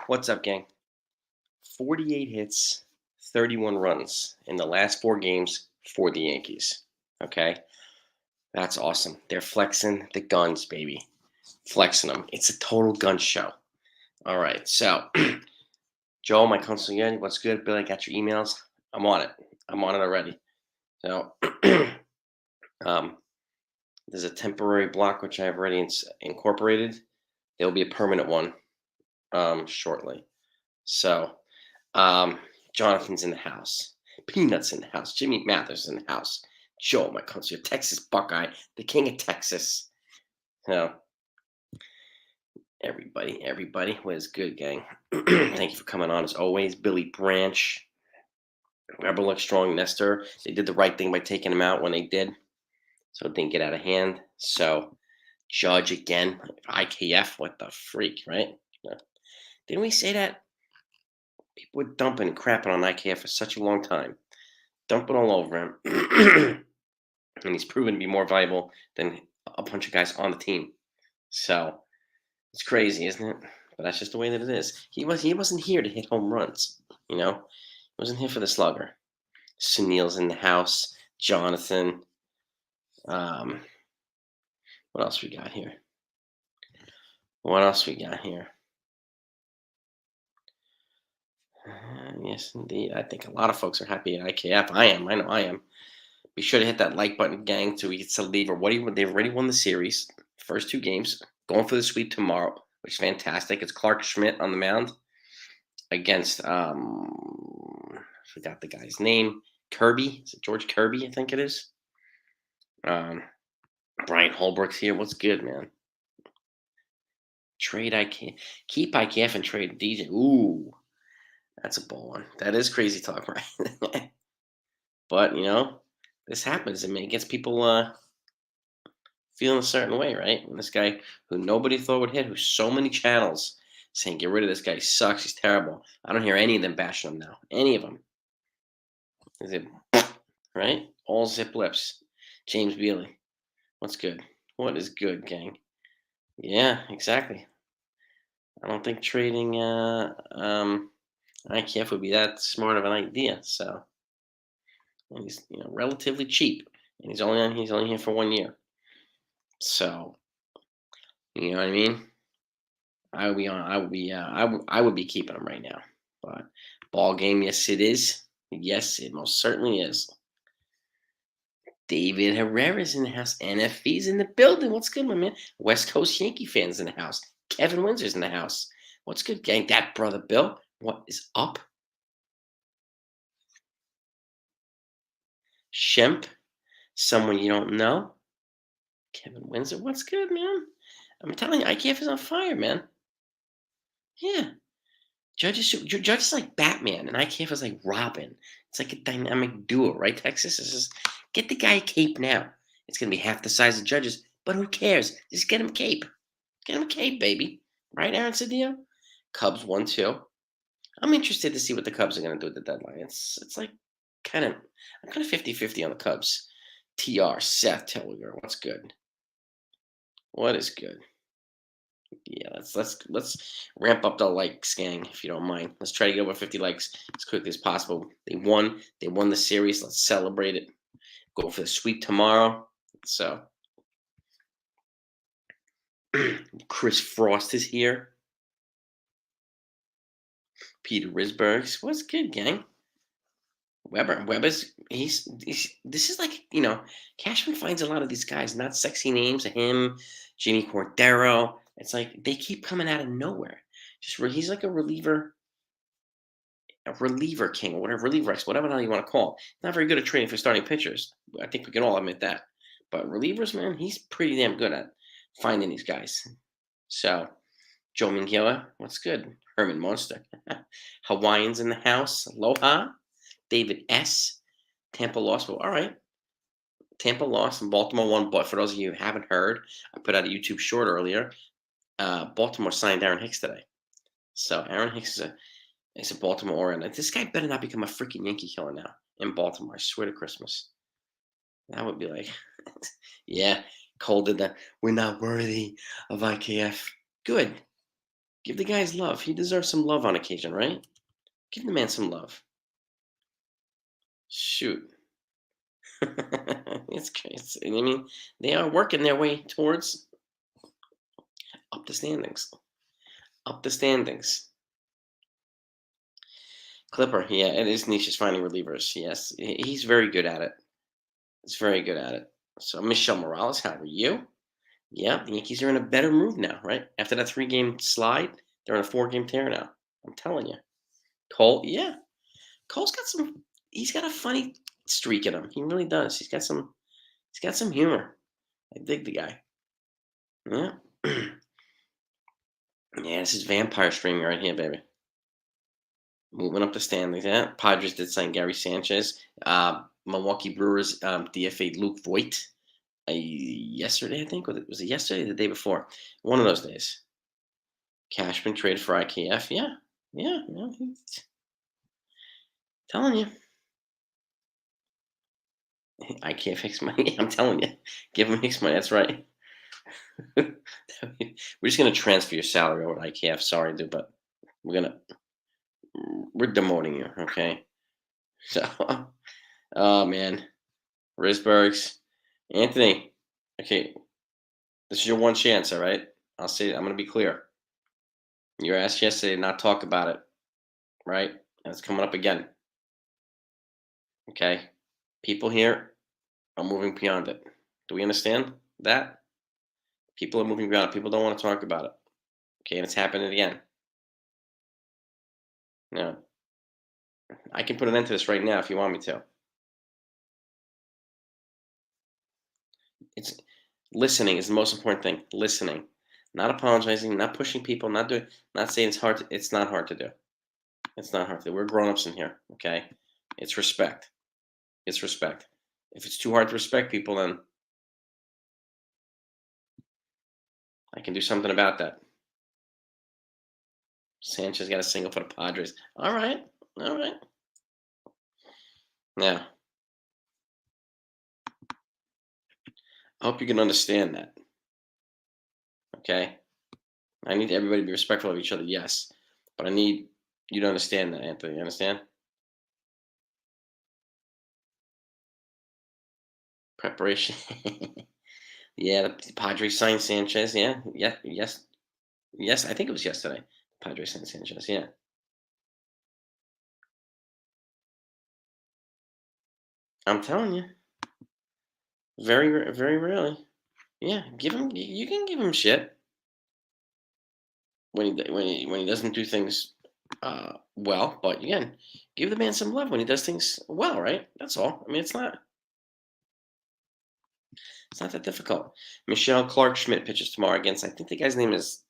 What's up, gang? 48 hits, 31 runs in the last 4 games for the Yankees. Okay, that's awesome. They're flexing the guns, baby. Flexing them. It's a total gun show. All right, so Joe, my consultant, what's good? Billy, I got your emails. I'm on it. I'm on it already. So, um, there's a temporary block which I have already incorporated. There will be a permanent one shortly. So, Um, Jonathan's in the house. Peanuts in the house. Jimmy Mathers in the house. Joe, my country, Texas Buckeye, the king of Texas. So, everybody, what is good, gang? Thank you for coming on as always. Billy Branch, Rebel Look Strong, Nestor. They did the right thing by taking him out when they did, so it didn't get out of hand. So, Judge again, IKF, what the freak, right? Yeah. Didn't we say that? People were dumping and crapping on IKF for such a long time. Dumping all over him. And he's proven to be more valuable than a bunch of guys on the team. So it's crazy, isn't it? But that's just the way that it is. He wasn't here to hit home runs, you know. He wasn't here for the slugger. Sunil's in the house. Jonathan. Um, what else we got here? What else we got here? Yes, indeed. I think a lot of folks are happy at IKF. I am. I know I am. Be sure to hit that like button, gang, so we get to leave. Or they've already won the series, first 2 games. Going for the sweep tomorrow, which is fantastic. It's Clark Schmidt on the mound against I forgot the guy's name. Kirby. Is it George Kirby? I think it is. Um, Brian Holbrook's here. What's good, man? Trade IKF. Keep IKF and trade DJ. Ooh, that's a bold one. That is crazy talk, right? But this happens. I mean, it gets people feeling a certain way, right? And this guy who nobody thought would hit, who's so many channels saying, get rid of this guy, he sucks, he's terrible. I don't hear any of them bashing him now. Any of them. Is it right? All zip lips. James Bealey. What's good? What is good, gang? Yeah, exactly. I don't think trading IKF would be that smart of an idea. So and he's relatively cheap. And he's only here for 1 year. So you know what I mean? I would be on. I would be keeping him right now. But ball game, yes, it is. Yes, it most certainly is. David Herrera's in the house. NFV's in the building. What's good, my man? West Coast Yankee fans in the house. Kevin Windsor's in the house. What's good, gang? That brother Bill. What is up? Shemp, someone you don't know. Kevin Windsor. What's good, man? I'm telling you, IKF is on fire, man. Yeah. Judge is like Batman, and IKF is like Robin. It's like a dynamic duo, right? Texas is just get the guy a cape now. It's gonna be half the size of Judge's, but who cares? Just get him a cape. Get him a cape, baby. Right, Aaron Cedillo? Cubs 1-2. I'm interested to see what the Cubs are gonna do at the deadline. It's like I'm kind of 50-50 on the Cubs. TR Seth Telliger, what's good? What is good? Yeah, let's ramp up the likes, gang, if you don't mind. Let's try to get over 50 likes as quickly as possible. They won. They won the series. Let's celebrate it. Go for the sweep tomorrow. So Chris Frost is here. Peter Risbergs. What's good, gang? Weber's he's this is like, Cashman finds a lot of these guys, not sexy names, him, Jimmy Cordero. It's like they keep coming out of nowhere. He's like a reliever king or whatever, reliever X, whatever the hell you want to call. Not very good at trading for starting pitchers. I think we can all admit that. But relievers, man, he's pretty damn good at finding these guys. So, Joe Mingilla, what's good? Herman Monster. Hawaiians in the house. Aloha. David S. Tampa lost. Well, all right. Tampa lost and Baltimore won. But for those of you who haven't heard, I put out a YouTube short earlier. Baltimore signed Aaron Hicks today. So Aaron Hicks is a Baltimore Oriole. This guy better not become a freaking Yankee killer now in Baltimore. I swear to Christmas. That would be like, yeah, Cole did that. We're not worthy of IKF. Good. Give the guy his love. He deserves some love on occasion, right? Give the man some love. Shoot. It's crazy. I mean, they are working their way towards up the standings. Up the standings. Clipper, yeah, it is niche is finding relievers. Yes, he's very good at it. He's very good at it. So, Michelle Morales, how are you? Yeah, the Yankees are in a better mood now, right? After that 3-game slide, they're on a 4-game tear now. I'm telling you. Cole, yeah. Cole's got some he's got a funny streak in him. He really does. He's got some humor. I dig the guy. Yeah. Yeah, this is vampire streaming right here, baby. Moving up the standings. Yeah. Padres did sign Gary Sanchez. Milwaukee Brewers DFA'd Luke Voigt yesterday, I think. Was it yesterday or the day before? One of those days. Cashman traded for IKF. Yeah. Yeah. Yeah. Telling you. IKF makes money. I'm telling you. Give him Hicks money. That's right. We're just gonna transfer your salary over to IKF. Sorry, dude, but we're gonna we're demoting you. Okay. So, oh man, Risbergs, Anthony. Okay, this is your one chance. All right. I'll say. I'm gonna be clear. You were asked yesterday to not talk about it. Right. And it's coming up again. Okay. People here are moving beyond it. Do we understand that? People are moving beyond it. People don't want to talk about it. Okay, and it's happening again. Now, I can put an end to this right now if you want me to. It's listening is the most important thing. Listening, not apologizing, not pushing people, not saying it's hard. It's not hard to do. It's not hard to do. We're grown-ups in here, okay? It's respect. It's respect. If it's too hard to respect people, then I can do something about that. Sanchez got a single for the Padres. All right, all right. Now, I hope you can understand that. Okay, I need everybody to be respectful of each other. Yes, but I need you to understand that, Anthony. You understand? Preparation. Yeah, the Padres signed Sanchez. Yeah, yeah, yes, yes. I think it was yesterday. Padres signed Sanchez. Yeah, I'm telling you, very rarely. Yeah, give him. You can give him shit when he doesn't do things well. But again, give the man some love when he does things well. Right? That's all. I mean, it's not that difficult. Michelle Clark Schmidt pitches tomorrow against. I think the guy's name is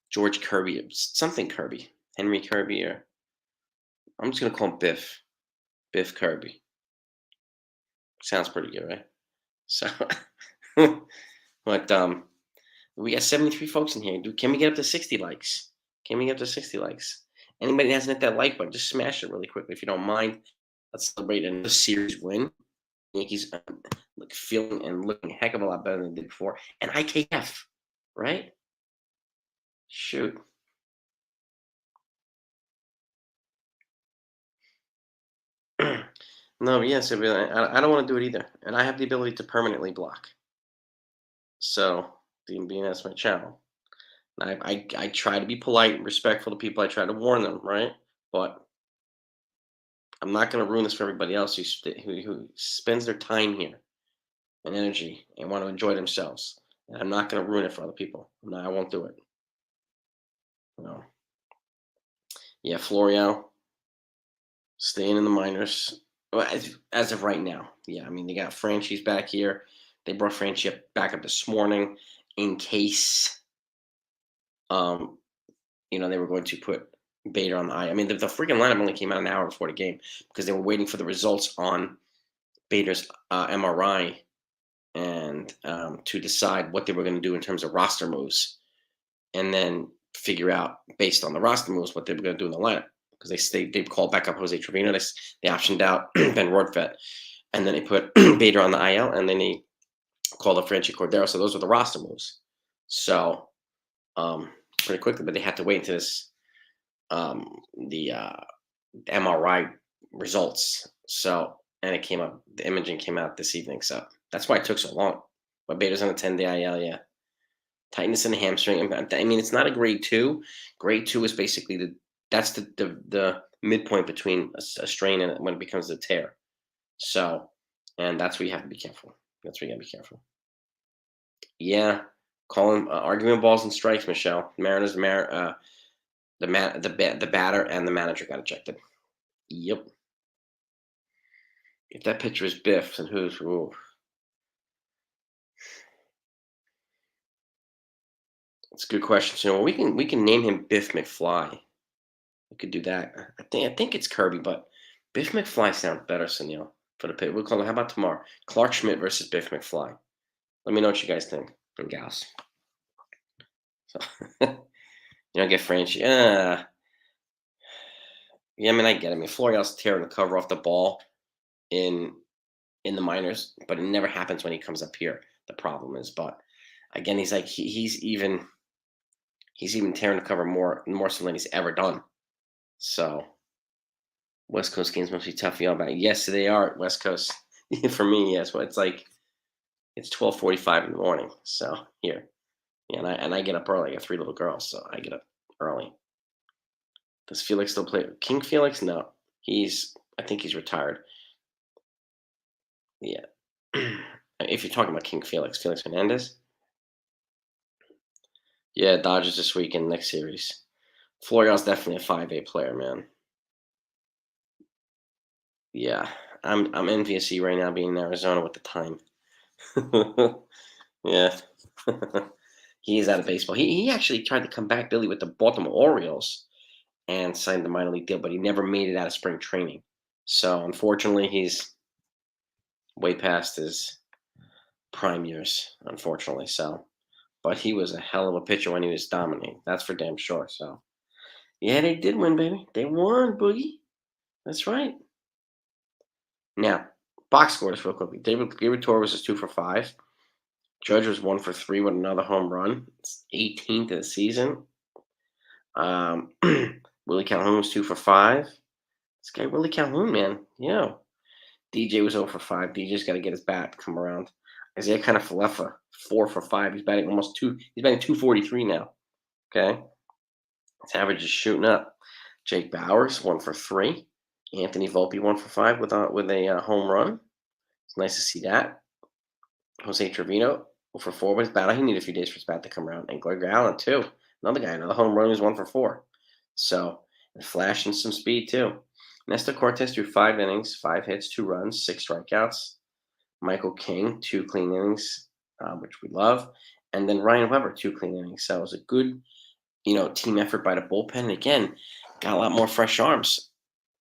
George Kirby. Something Kirby. Henry Kirby, or I'm just gonna call him Biff. Biff Kirby. Sounds pretty good, right? So, but we got 73 folks in here. Dude, can we get up to 60 likes? Can we get up to 60 likes? Anybody that hasn't hit that like button, just smash it really quickly if you don't mind. Let's celebrate another series win. Yankees look feeling and looking a heck of a lot better than they did before. And IKF, right? Shoot. No, yes, I don't want to do it either. And I have the ability to permanently block. So, being that's my channel. I try to be polite and respectful to people. I try to warn them, right? But I'm not going to ruin this for everybody else who spends their time here and energy and want to enjoy themselves. And I'm not going to ruin it for other people. No, I won't do it. No. Yeah, Florio staying in the minors. Well, as of right now, yeah. I mean, they got Franchi's back here. They brought Franchi back up this morning in case, um, they were going to put Bader on the eye. I mean, the freaking lineup only came out an hour before the game because they were waiting for the results on Bader's MRI and to decide what they were going to do in terms of roster moves, and then figure out based on the roster moves what they were going to do in the lineup. Because they called back up Jose Trevino, they optioned out Ben Rortvedt, and then they put Bader on the IL, and then they called up Franchi Cordero. So those were the roster moves. So pretty quickly, but they had to wait until this the MRI results. So, and it came up, the imaging came out this evening. So that's why it took so long. But Bader's on a 10-day IL, yeah. Tightness in the hamstring. I mean, it's not a grade two. Grade two is basically that's the midpoint between a strain and when it becomes a tear. So, and that's where you have to be careful. That's where you got to be careful. Yeah, calling arguing balls and strikes, Michelle. The batter and the manager got ejected. Yep. If that pitcher is Biff, then who's ooh. It's a good question. So we can name him Biff McFly. We could do that. I think it's Kirby, but Biff McFly sounds better, Sunil, for the pit. We'll call it. How about tomorrow? Clark Schmidt versus Biff McFly. Let me know what you guys think, and gals. So you don't get French. Yeah. I mean, I get it. I mean, Florial's tearing the cover off the ball in the minors, but it never happens when he comes up here. The problem is, but again, he's like he's even tearing the cover more so than he's ever done. So West Coast games must be tough for y'all. But yes, they are at West Coast. For me, yes. Well, it's like it's 12:45 in the morning. So here, yeah, and I get up early. I got three little girls, so I get up early. Does Felix still play? King Felix? No, I think he's retired. Yeah. If you're talking about King Felix, Felix Hernandez. Yeah, Dodgers this weekend, next series. Florial's definitely a 5A player, man. Yeah, I'm envious of you right now being in Arizona with the time. Yeah. He is out of baseball. He actually tried to come back, Billy, with the Baltimore Orioles and signed the minor league deal, but he never made it out of spring training. So unfortunately, he's way past his prime years, unfortunately. So, but he was a hell of a pitcher when he was dominating. That's for damn sure. So, yeah, they did win, baby. They won, Boogie. That's right. Now, box scores real quickly. David Torres was 2 for 5. Judge was 1 for 3 with another home run. It's 18th of the season. Willie Calhoun was 2 for 5. This guy Willie Calhoun, man, yeah. DJ was 0 for 5. DJ's got to get his bat come around. Isaiah kind of Falefa, 4 for 5. He's batting almost two. He's batting 243 now. Okay, his average is shooting up. Jake Bowers 1 for 3. Anthony Volpe 1 for 5 with a home run. It's nice to see that. Jose Trevino 0 for 4 with his bat. He needed a few days for his bat to come around. And Greg Allen too. Another guy, another home run. He's 1 for 4. So and flashing some speed too. Nestor Cortez threw 5 innings, 5 hits, 2 runs, 6 strikeouts. Michael King 2 clean innings, which we love, and then Ryan Weber 2 clean innings. So it was a good, team effort by the bullpen. And again, got a lot more fresh arms,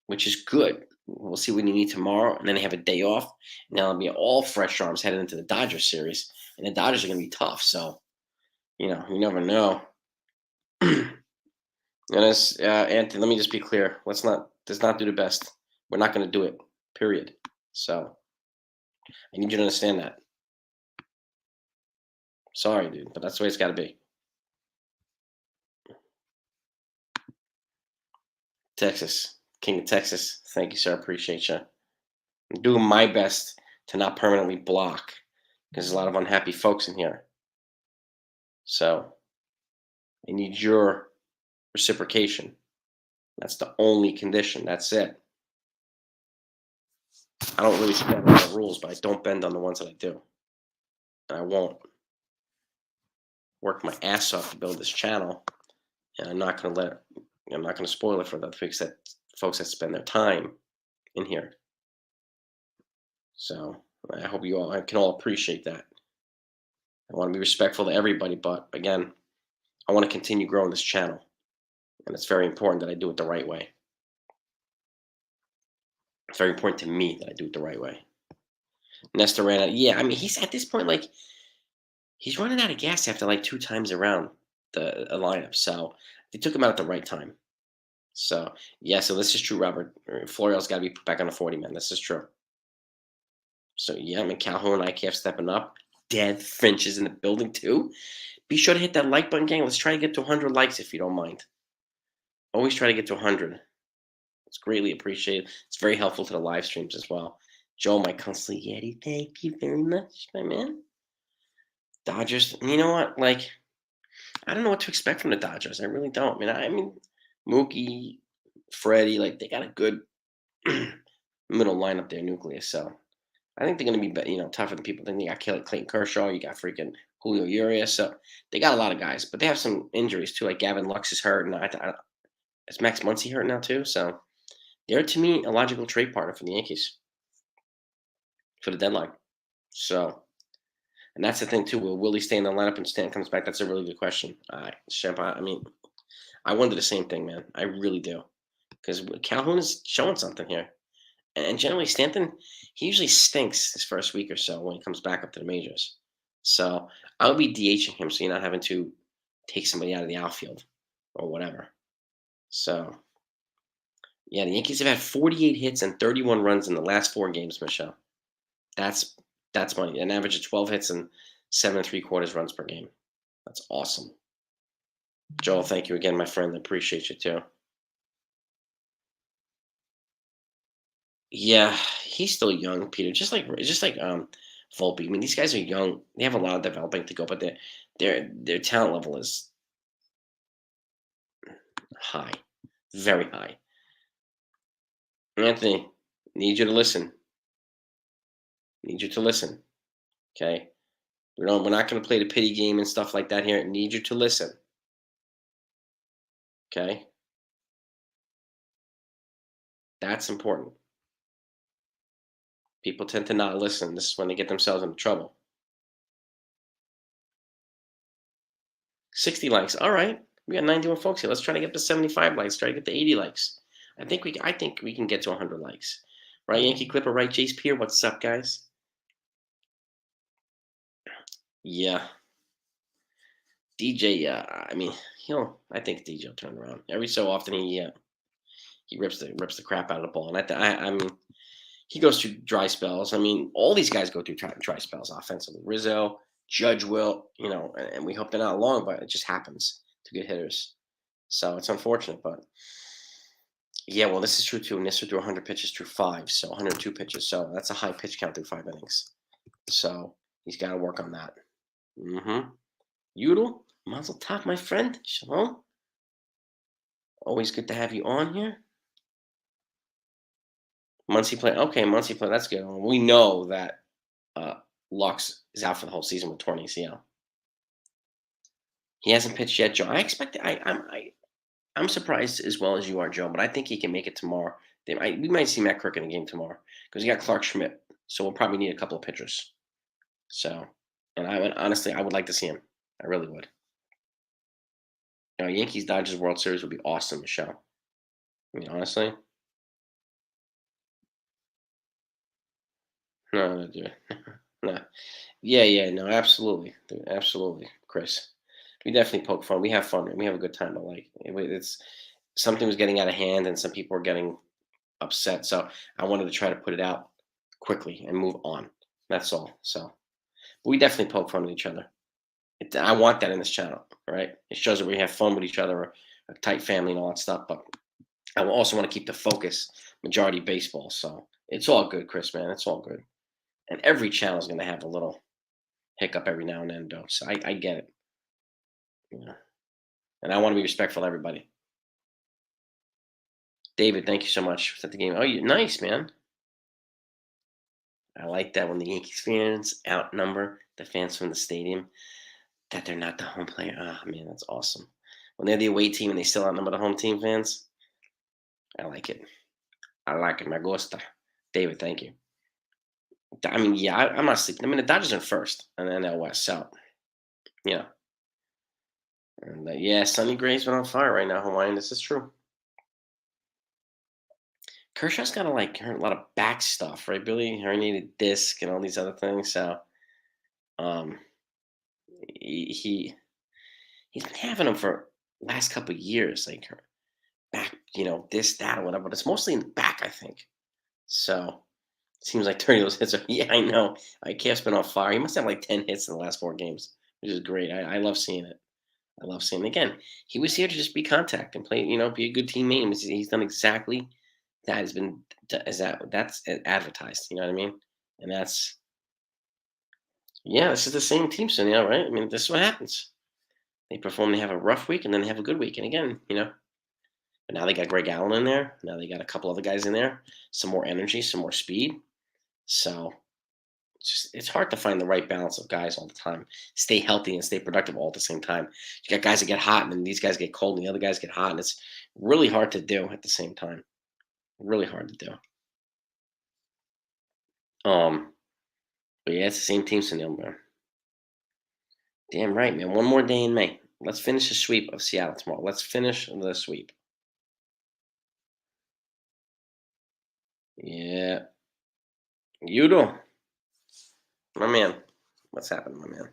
which is good. We'll see what you need tomorrow, and then they have a day off. And that'll be all fresh arms headed into the Dodgers series, and the Dodgers are going to be tough. So you never know. And Anthony, let me just be clear. Let's not do the best. We're not going to do it. Period. So I need you to understand that. Sorry, dude, but that's the way it's got to be. Texas, King of Texas. Thank you, sir. Appreciate you. I'm doing my best to not permanently block because there's a lot of unhappy folks in here. So I need your reciprocation. That's the only condition. That's it. I don't really spend a lot of rules, but I don't bend on the ones that I do. And I won't work my ass off to build this channel, and I'm not going to spoil it for the folks that spend their time in here. So I hope you all can all appreciate that. I want to be respectful to everybody, but again, I want to continue growing this channel, and it's very important that I do it the right way. It's very important to me that I do it the right way. Nestor ran out. Yeah, I mean, he's at this point, like, he's running out of gas after like 2 times around the lineup. So they took him out at the right time. So, yeah, so this is true, Robert. Florial's got to be put back on the 40 man. This is true. So, yeah, I mean, Calhoun and IKF stepping up. Dead Finches in the building too. Be sure to hit that like button, gang. Let's try to get to 100 likes if you don't mind. Always try to get to 100. It's greatly appreciated. It's very helpful to the live streams as well. Joe, my constantly Yeti, thank you very much, my man. Dodgers, you know what? Like, I don't know what to expect from the Dodgers. I really don't. I mean, Mookie, Freddie, like they got a good middle lineup there, nucleus. So I think they're going to be, tougher than people think. They got Clayton Kershaw. You got freaking Julio Urias. So they got a lot of guys, but they have some injuries too. Like Gavin Lux is hurt, and is Max Muncy hurt now too? So they're to me a logical trade partner for the Yankees for the deadline. So, and that's the thing too. Will Willie stay in the lineup and Stan comes back? That's a really good question. Shemp, I mean, I wonder the same thing, man. I really do, because Calhoun is showing something here. And generally, Stanton, he usually stinks his first week or so when he comes back up to the majors. So I'll be DHing him so you're not having to take somebody out of the outfield or whatever. So, yeah, the Yankees have had 48 hits and 31 runs in the last 4 games, Michelle. That's that's money. An average of 12 hits and 7 3/4 runs per game. That's awesome. Joel, thank you again, my friend. I appreciate you too. Yeah, he's still young, Peter. Just like Volpe. I mean, these guys are young. They have a lot of developing to go, but their talent level is high, very high. Anthony, need you to listen. Need you to listen. Okay, we're not going to play the pity game and stuff like that here. Need you to listen. Okay, that's important. People tend to not listen. This is when they get themselves into trouble. 60 likes. All right. We got 91 folks here. Let's try to get to 75 likes. Try to get to 80 likes. I think we can get to 100 likes. Right, Yankee Clipper, right, Jace Pier. What's up, guys? Yeah. DJ, I mean, I think DJ will turn around. Every so often he rips the crap out of the ball. And I mean, he goes through dry spells. I mean, all these guys go through dry spells offensively. Rizzo, Judge will, and we hope they're not long, but it just happens to good hitters. So it's unfortunate, but yeah, well, this is true too. Nisser threw 100 pitches through 5, so 102 pitches. So that's a high pitch count through 5 innings. So he's got to work on that. Mm-hmm. Udall, Mazel Tov, my friend. Shalom. Always good to have you on here. Muncie play. Okay, Muncie play. That's good. We know that uh, Lux is out for the whole season with torn ACL. He hasn't pitched yet, Joe. I expect. I'm surprised as well as you are, Joe, but I think he can make it tomorrow. We might see Matt Crook in a game tomorrow because you got Clark Schmidt, so we'll probably need a couple of pitchers. So, and honestly, I would like to see him. I really would. Yankees Dodgers World Series would be awesome, Michelle. I mean, honestly, no, dude, no, yeah, yeah, no, absolutely, dude, absolutely, Chris. We definitely poke fun. We have fun. We have a good time, but like, it's something was getting out of hand, and some people were getting upset. So I wanted to try to put it out quickly and move on. That's all. So but we definitely poke fun at each other. I want that in this channel, right? It shows that we have fun with each other, a tight family, and all that stuff. But I also want to keep the focus majority baseball. So it's all good, Chris, man. It's all good. And every channel is going to have a little hiccup every now and then, though. So I get it. And I want to be respectful of everybody. David, thank you so much. Set the game. Oh, you nice, man. I like that when the Yankees fans outnumber the fans from the stadium, that they're not the home player. Ah, man, that's awesome. When they're the away team and they still outnumber the home team fans, I like it. I like it. Me gusta. David, thank you. I mean, yeah, I'm not sleeping. I mean, the Dodgers are first and then NL West. So, yeah. And yeah, Sonny Gray's been on fire right now, Hawaiian. This is true. Kershaw's got a lot of back stuff, right, Billy? Herniated disc and all these other things. So, um, he he's been having them for last couple of years, like back, this, that, or whatever. But it's mostly in the back, I think. So Seems like 30 of those hits are yeah, I know. Calf's been on fire. He must have like 10 hits in the last 4 games, which is great. I love seeing it. I love seeing it. Again, he was here to just be contact and play, be a good teammate. And he's done exactly that has been that's advertised, you know what I mean? And that's yeah, this is the same team scenario, right? I mean, this is what happens. They perform, they have a rough week, and then they have a good week. And again, but now they got Greg Allen in there. Now they got a couple other guys in there, some more energy, some more speed. So it's hard to find the right balance of guys all the time. Stay healthy and stay productive all at the same time. You got guys that get hot, and then these guys get cold, and the other guys get hot, and it's really hard to do at the same time. Really hard to do. But yeah, it's the same team scenario, man. Damn right, man. One more day in May. Let's finish the sweep of Seattle tomorrow. Let's finish the sweep. Yeah, you do, my man. What's happening, my man?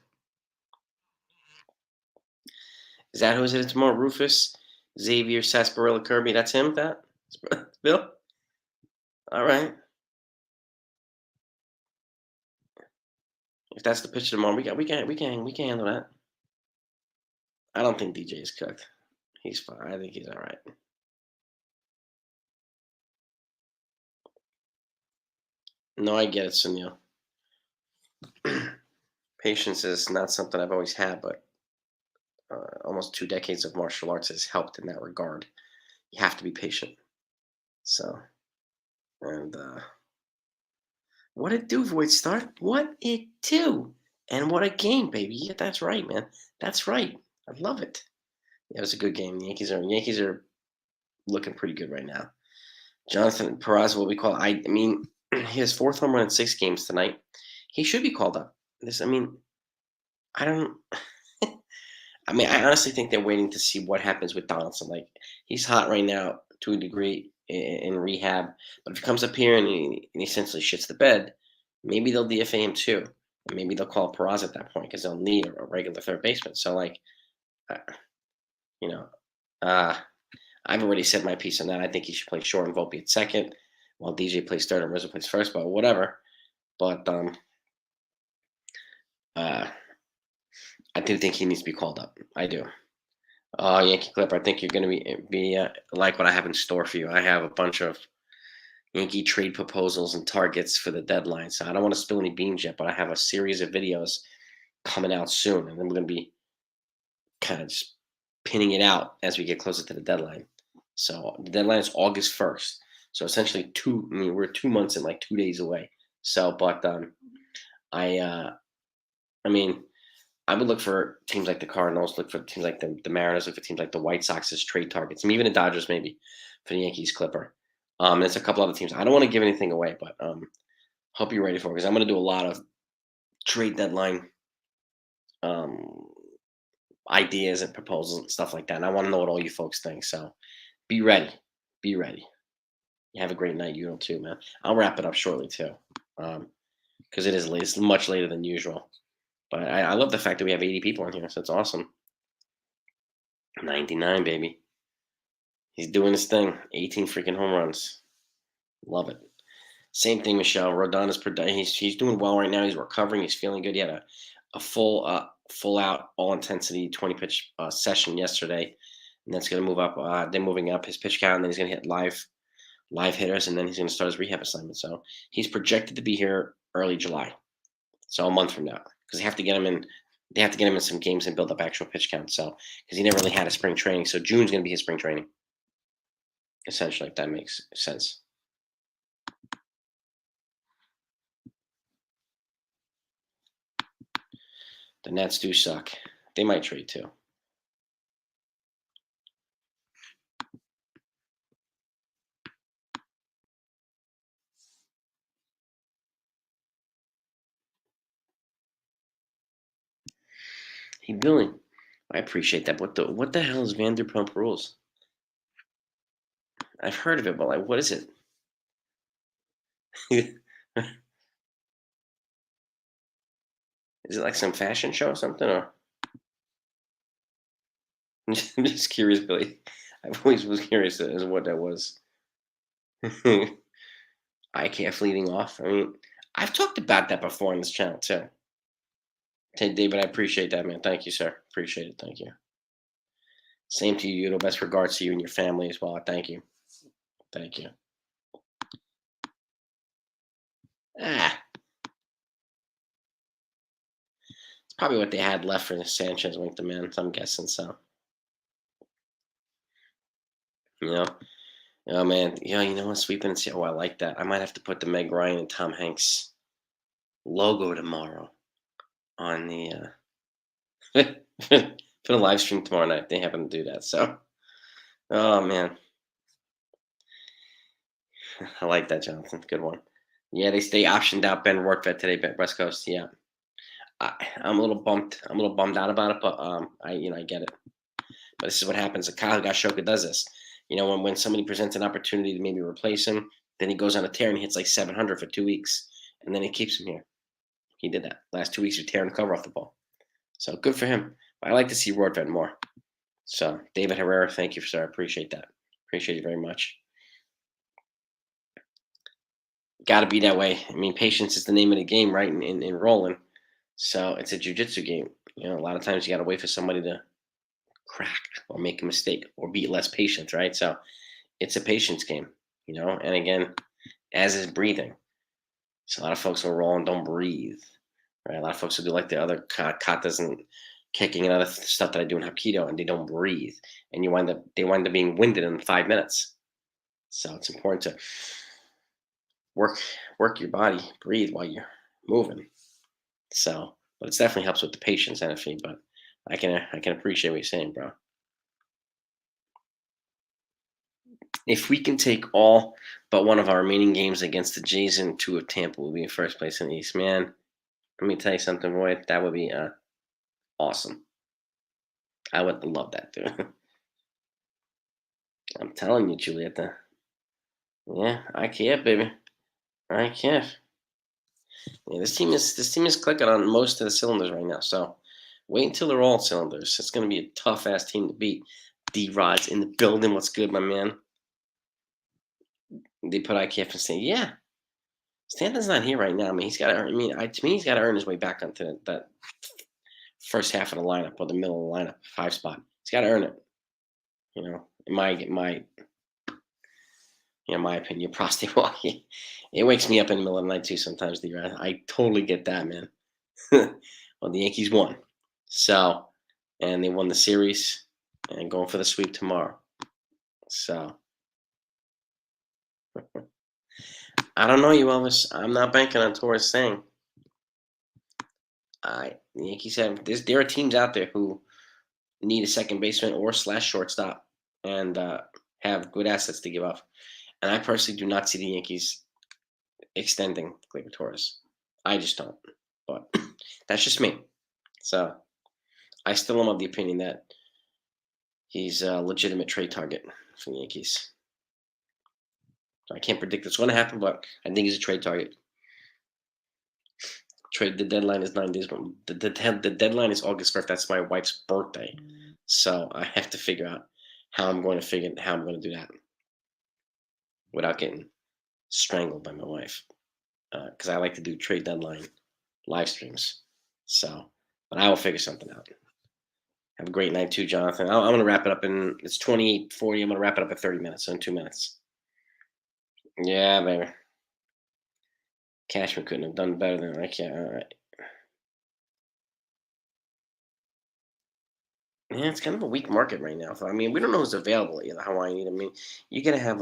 Is that who's it tomorrow? Rufus, Xavier, Sarsaparilla, Kirby. That's him. That Bill. All right. If that's the pitch tomorrow, we can handle that. I don't think DJ is cooked. He's fine. I think he's all right. No, I get it, Sunil. Patience is not something I've always had, but almost 2 decades of martial arts has helped in that regard. You have to be patient. So, and what it do, Void Start? What it do? And what a game, baby! Yeah, that's right, man. That's right. I love it. Yeah, it was a good game. The Yankees are looking pretty good right now. Jonathan Perez, what we call I mean, his fourth home run in 6 games tonight. He should be called up. I mean, I don't. I mean, I honestly think they're waiting to see what happens with Donaldson. Like, he's hot right now to a degree in rehab, but if he comes up here and he essentially shits the bed, maybe they'll DFA him too. And maybe they'll call Peraz at that point because they'll need a regular third baseman. So, like, uh, you know, uh, I've already said my piece on that. I think he should play short and Volpe at second, while DJ plays third and Rizzo plays first. But whatever. But uh, I do think he needs to be called up. I do. Yankee Clip, I think you're going to be like what I have in store for you. I have a bunch of Yankee trade proposals and targets for the deadline. So I don't want to spill any beans yet, but I have a series of videos coming out soon, and then we're going to be kind of just pinning it out as we get closer to the deadline. So the deadline is August 1st. So essentially, we're 2 months and like 2 days away. So, but I, uh, I mean, I would look for teams like the Cardinals, look for teams like the Mariners, look for teams like the White Sox as trade targets, and even the Dodgers maybe for the Yankees Clipper. There's a couple other teams. I don't want to give anything away, but hope you're ready for it because I'm going to do a lot of trade deadline um, ideas and proposals and stuff like that. And I want to know what all you folks think. So be ready. Be ready. You have a great night. You know too, man. I'll wrap it up shortly too, because it is late. It's much later than usual. But I love the fact that we have 80 people on here, so it's awesome. 99, baby. He's doing his thing. 18 freaking home runs. Love it. Same thing, Michelle. Rodon is he's doing well right now. He's recovering. He's feeling good. He had a full out all intensity 20 pitch session yesterday, and that's going to move up. They're moving up his pitch count, and then he's going to hit live hitters, and then he's going to start his rehab assignment. So he's projected to be here early July, so a month from now, because they have to get him in. They have to get him in some games and build up actual pitch count. So because he never really had a spring training, so June's going to be his spring training, essentially, if that makes sense. The Nets do suck. They might trade too. Hey Billy, I appreciate that. What the hell is Vanderpump Rules? I've heard of it, but like, what is it? Is it like some fashion show or something? Or I'm just curious, Billy. I've always was curious as to what that was. IKF leading off. I mean, I've talked about that before on this channel too. Hey, David, I appreciate that, man. Thank you, sir. Appreciate it. Thank you. Same to you, Yudo. Best regards to you and your family as well. Thank you. Thank you. Ah, it's probably what they had left for the Sanchez wink the man. I'm guessing so. You know, oh man, yeah. You know what? Sweeping and see. Oh, I like that. I might have to put the Meg Ryan and Tom Hanks logo tomorrow on the for the live stream tomorrow night. They happen to do that. So, oh man, I like that, Jonathan. Good one. Yeah, they optioned out Ben Rortvedt today, West Coast. Yeah, I'm a little bummed. I'm a little bummed out about it, but I get it. But this is what happens. Kyle Gashoka does this. When somebody presents an opportunity to maybe replace him, then he goes on a tear and hits like 700 for 2 weeks, and then he keeps him here. He did that last 2 weeks of tearing the cover off the ball. So good for him. But I like to see Rortvedt more. So David Herrera, thank you, sir. I appreciate that. Appreciate you very much. Got to be that way. I mean, patience is the name of the game, right? In rolling. So it's a jujitsu game. A lot of times you got to wait for somebody to crack or make a mistake or be less patient, right? So it's a patience game, And again, as is breathing. So a lot of folks will roll and don't breathe, right? A lot of folks will do like the other katas and kicking and other stuff that I do in Hapkido, and they don't breathe, and they wind up being winded in 5 minutes. So it's important to work work your body, breathe while you're moving. So, but it definitely helps with the patience and everything. But I can appreciate what you're saying, bro. If we can take all but one of our remaining games against the Jays and two of Tampa, we'll be in first place in the East. Man, let me tell you something, boy. That would be awesome. I would love that, dude. I'm telling you, Julieta. Yeah, I can't, baby. I can't. Yeah, this team is clicking on most of the cylinders right now. So wait until they're all cylinders. It's going to be a tough ass team to beat. D Rod's in the building. What's good, my man? They put IKF and say, yeah, Stanton's not here right now. I mean, he's got to. To me, he's got to earn his way back onto that first half of the lineup or the middle of the lineup, 5 spot. He's got to earn it. In my opinion, prostate walking. It wakes me up in the middle of the night too sometimes. I totally get that, man. Well, the Yankees won, so and they won the series and going for the sweep tomorrow. So I don't know you, Elvis. I'm not banking on Torres saying. The Yankees have this. There are teams out there who need a second baseman or slash shortstop and have good assets to give up. And I personally do not see the Yankees extending Gleyber Torres. I just don't. But that's just me. So I still am of the opinion that he's a legitimate trade target for the Yankees. I can't predict what's going to happen, but I think he's a trade target. Trade the deadline is 9 days. The deadline is August 1st. That's my wife's birthday, so I have to figure out how I'm going to do that without getting strangled by my wife. Because I like to do trade deadline live streams. So, but I will figure something out. Have a great night too, Jonathan. I'm going to wrap it up it's 28:40. I'm going to wrap it up in 30 minutes, so in 2 minutes. Yeah, baby. Cashman couldn't have done better than I can. All right. Yeah, it's kind of a weak market right now. So, I mean, we don't know who's available in the Hawaiian. I mean, you're going to have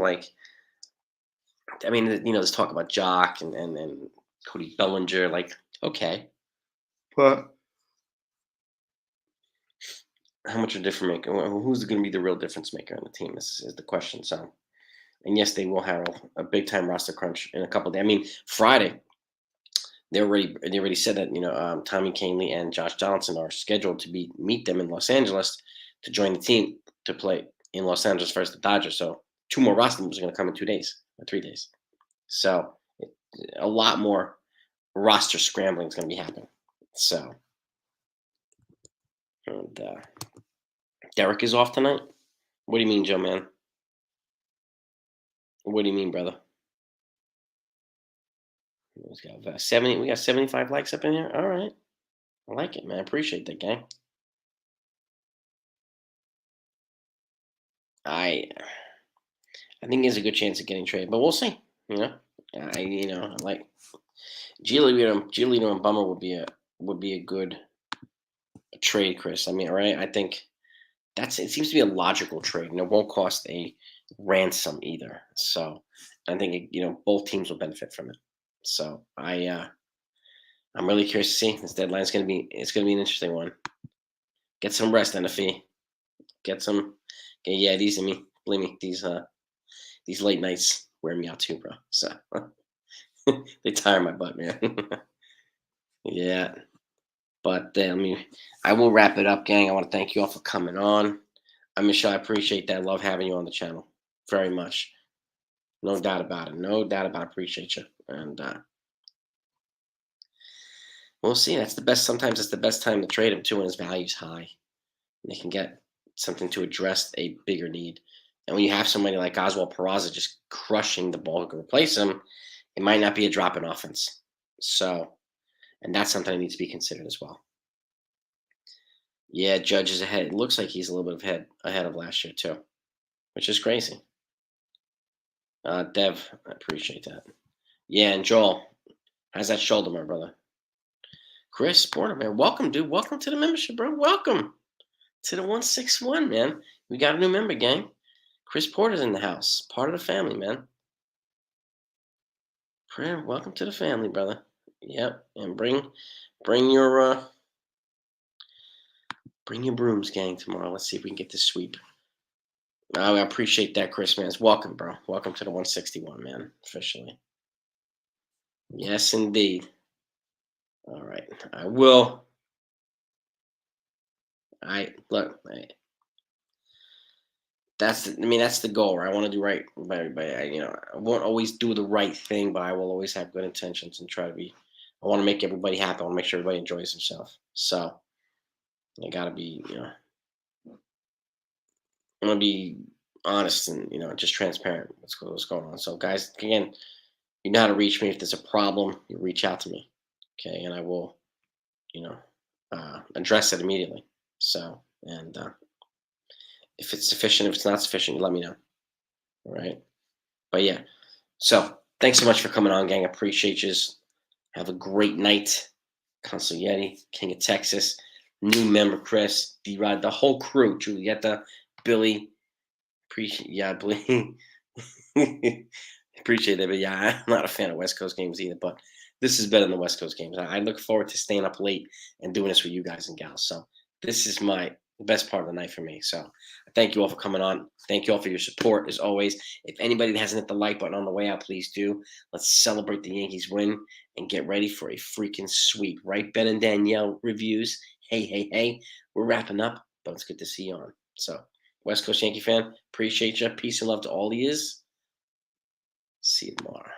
there's talk about Jock and Cody Bellinger. Like, okay. But how much a difference maker? Who's going to be the real difference maker on the team? This is the question. So, and yes, they will have a big time roster crunch in a couple of days. I mean, Friday they already said that Tommy Canley and Josh Donaldson are scheduled to meet them in Los Angeles to join the team to play in Los Angeles versus the Dodgers. So two more roster moves are going to come in 2 days or 3 days. So a lot more roster scrambling is going to be happening. So and Derek is off tonight. What do you mean, Joe man? What do you mean, brother? We got about 70. We got 75 likes up in here. All right, I like it, man. I appreciate that, gang. I I think there's a good chance of getting traded, but we'll see. You know, like Giolito and Bummer would be a good trade, Chris. I mean, right? I think that's it. Seems to be a logical trade, and it won't cost a ransom either. So I think both teams will benefit from it. So I'm really curious to see this deadline. It's going to be an interesting one. Get some rest, NFE. Get some. Yeah, these I mean, believe me, these late nights wear me out too, bro. So they tire my butt, man. Yeah, but I mean, I will wrap it up, gang. I want to thank you all for coming on. Michelle, I appreciate that. Love having you on the channel very much. No doubt about it. No doubt about it. Appreciate you. And we'll see. That's the best. Sometimes it's the best time to trade him too when his value's high. They can get something to address a bigger need. And when you have somebody like Oswald Peraza just crushing the ball to replace him, it might not be a drop in offense. So, and that's something that needs to be considered as well. Yeah, Judge is ahead. It looks like he's a little bit ahead of last year too, which is crazy. Dev, I appreciate that. Yeah, and Joel, how's that shoulder, my brother? Chris Porter, man, welcome, dude. Welcome to the membership, bro. Welcome to the 161, man. We got a new member, gang. Chris Porter's in the house, part of the family, man. Prayer, welcome to the family, brother. Yep, and bring your bring your brooms, gang, tomorrow. Let's see if we can get this sweep. Oh, I appreciate that, Chris, man. Welcome, bro. Welcome to the 161, man. Officially. Yes, indeed. All right, I will. I look. That's the goal. Right? I want to do right by everybody. I won't always do the right thing, but I will always have good intentions and try to be. I want to make everybody happy. I want to make sure everybody enjoys himself. So I gotta be, I'm gonna be honest and just transparent. What's going on. So guys, again, you know how to reach me if there's a problem. You reach out to me, okay, and I will, you know, address it immediately. So and if it's sufficient, if it's not sufficient, you let me know. All right. But yeah. So thanks so much for coming on, gang. I appreciate you. Have a great night. Consul Yeti, King of Texas, new member Chris, D Rod, the whole crew, Julieta, Billy. Appreciate yeah, Billy. Appreciate it. But yeah, I'm not a fan of West Coast games either. But this is better than the West Coast games. I look forward to staying up late and doing this with you guys and gals. So this is my the best part of the night for me. So thank you all for coming on. Thank you all for your support as always. If anybody that hasn't hit the like button on the way out, please do. Let's celebrate the Yankees win and get ready for a freaking sweep. Right, Ben and Danielle reviews. Hey, hey, hey. We're wrapping up, but it's good to see you on. So West Coast Yankee fan, appreciate you. Peace and love to all of yous. See you tomorrow.